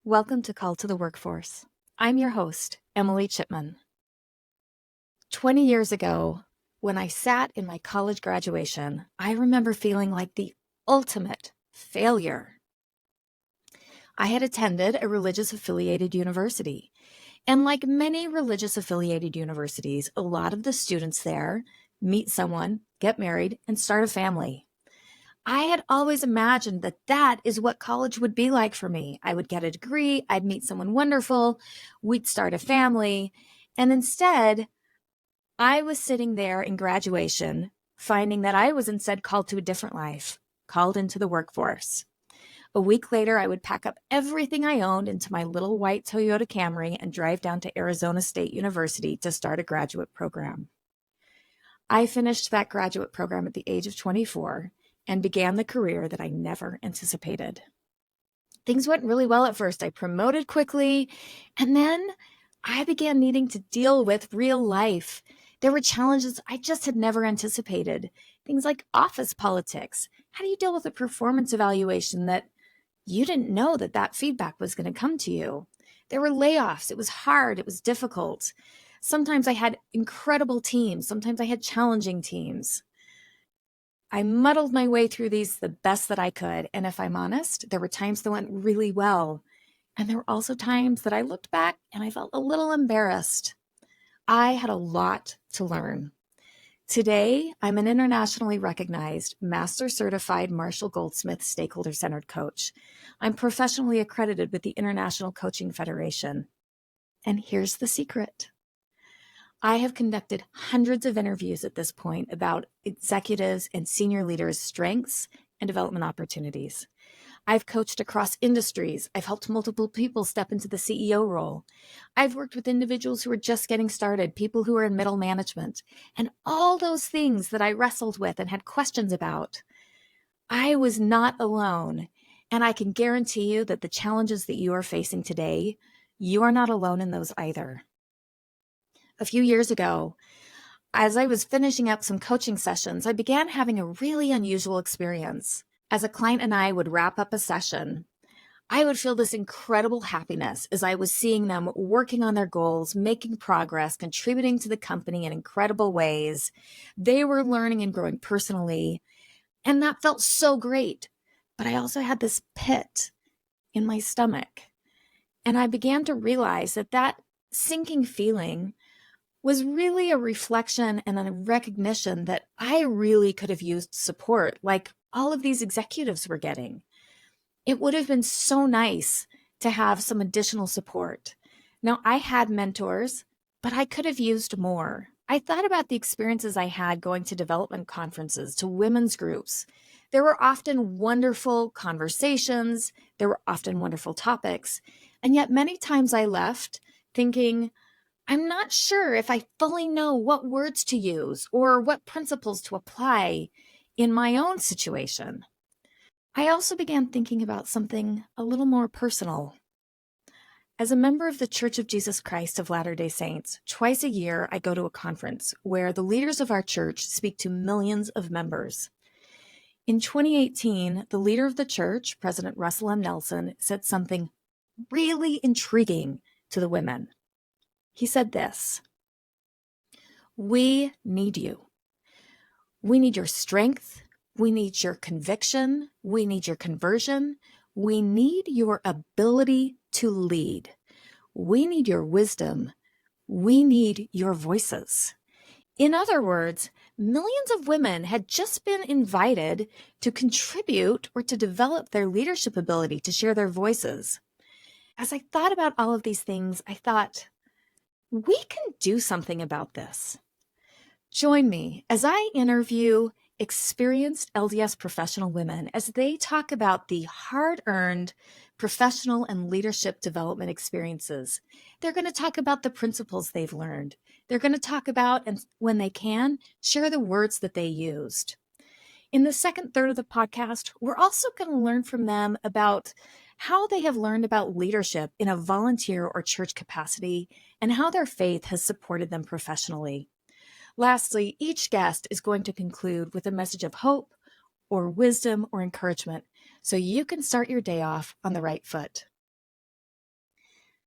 Welcome to Call to the Workforce. I'm your host, Emily Chipman. 20 years ago, when I sat in my college graduation, I remember feeling like the ultimate failure. I had attended a religious affiliated university, and like many religious affiliated universities, a lot of the students there meet someone, get married, and start a family. I had always imagined that that is what college would be like for me. I would get a degree, I'd meet someone wonderful, we'd start a family. And instead, I was sitting there in graduation, finding that I was instead called to a different life, called into the workforce. A week later, I would pack up everything I owned into my little white Toyota Camry and drive down to Arizona State University to start a graduate program. I finished that graduate program at the age of 24 and began the career that I never anticipated. Things went really well at first. I promoted quickly, and then I began needing to deal with real life. There were challenges I just had never anticipated. Things like office politics. How do you deal with a performance evaluation that you didn't know that feedback was going to come to you? There were layoffs. It was hard. It was difficult. Sometimes I had incredible teams. Sometimes I had challenging teams. I muddled my way through these the best that I could. And if I'm honest, there were times that went really well. And there were also times that I looked back and I felt a little embarrassed. I had a lot to learn. Today, I'm an internationally recognized Master Certified Marshall Goldsmith Stakeholder Centered Coach. I'm professionally accredited with the International Coaching Federation. And here's the secret. I have conducted hundreds of interviews at this point about executives and senior leaders' strengths and development opportunities. I've coached across industries. I've helped multiple people step into the CEO role. I've worked with individuals who are just getting started, people who are in middle management, and all those things that I wrestled with and had questions about. I was not alone, and I can guarantee you that the challenges that you are facing today, you are not alone in those either. A few years ago, as I was finishing up some coaching sessions, I began having a really unusual experience. As a client and I would wrap up a session, I would feel this incredible happiness as I was seeing them working on their goals, making progress, contributing to the company in incredible ways. They were learning and growing personally, and that felt so great. But I also had this pit in my stomach, and I began to realize that sinking feeling was really a reflection and a recognition that I really could have used support like all of these executives were getting. It would have been so nice to have some additional support. Now, I had mentors, but I could have used more. I thought about the experiences I had going to development conferences, to women's groups. There were often wonderful conversations, there were often wonderful topics, and yet many times I left thinking, I'm not sure if I fully know what words to use or what principles to apply in my own situation. I also began thinking about something a little more personal. As a member of the Church of Jesus Christ of Latter-day Saints, twice a year I go to a conference where the leaders of our church speak to millions of members. In 2018, the leader of the church, President Russell M. Nelson, said something really intriguing to the women. He said this: "We need you. We need your strength. We need your conviction. We need your conversion. We need your ability to lead. We need your wisdom. We need your voices." In other words, millions of women had just been invited to contribute or to develop their leadership ability, to share their voices. As I thought about all of these things, I thought, we can do something about this. Join me as I interview experienced LDS professional women as they talk about the hard-earned professional and leadership development experiences. They're going to talk about the principles they've learned. They're going to talk about, and when they can, share the words that they used. In the second third of the podcast, we're also going to learn from them about how they have learned about leadership in a volunteer or church capacity and how their faith has supported them professionally. Lastly, each guest is going to conclude with a message of hope or wisdom or encouragement so you can start your day off on the right foot.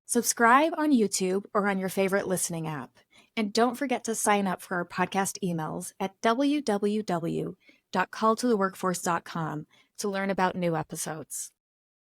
Subscribe on YouTube or on your favorite listening app. And don't forget to sign up for our podcast emails at www.calltotheworkforce.com to learn about new episodes.